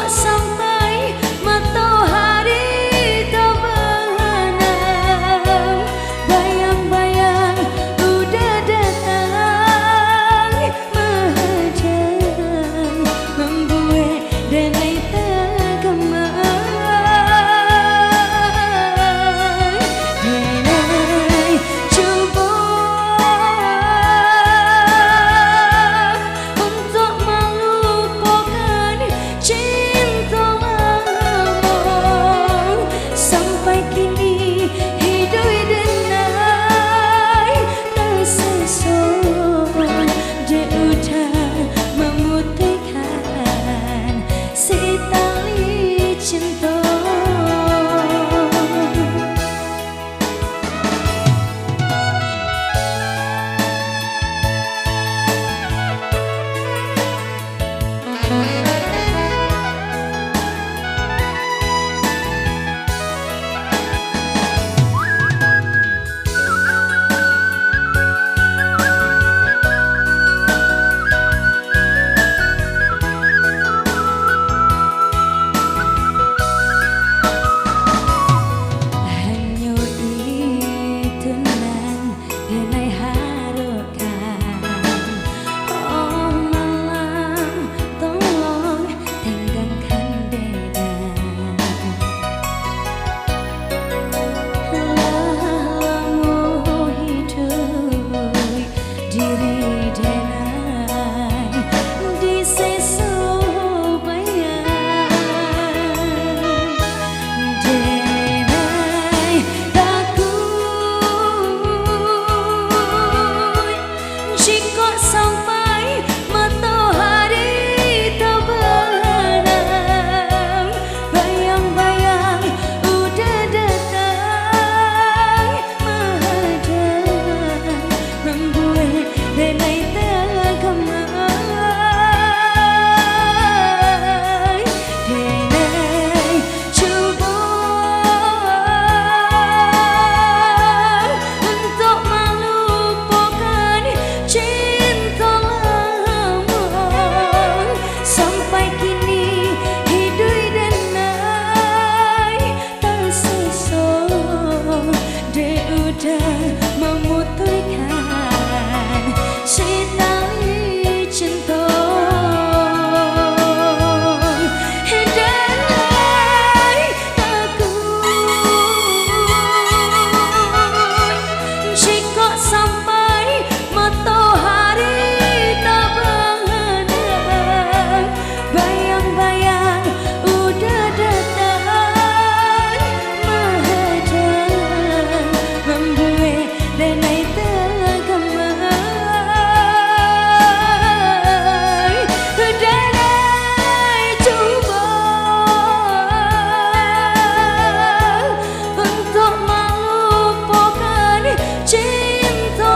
sampai matahari terbenam, bayang-bayang udah datang menghadang, membuat denai tergemar. Denai cuba untuk melupakan cinta lama, sampai kini hidup denai tersesat. Dia udah memutihkan si tali cinta. Sampai matahari terbenam, bayang-bayang udah datang menghadang, membuat denai tergemar. Denai cuba untuk melupakan cinta lama, sampai kini hidup denai tersesat. Dia udah memutihkan si tali cinta. Denai takut jika sampai matahari terbenam, bayang-bayang udah datang menghadang, membuat denai tergemar. Denai cuba untuk melupakan cinta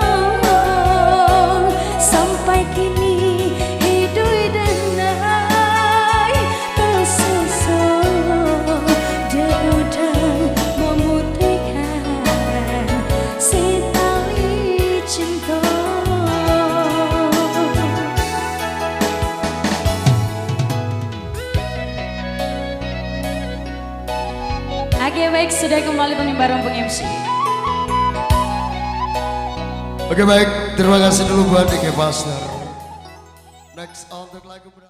lama, sampai kini hidup denai tersesat. Dia udah memutihkan si tali cinta. Oke, baik, sudah kembali bareng Bung MC. Oke baik, terima kasih dulu buat Ike Pastor. Next untuk lagu berat.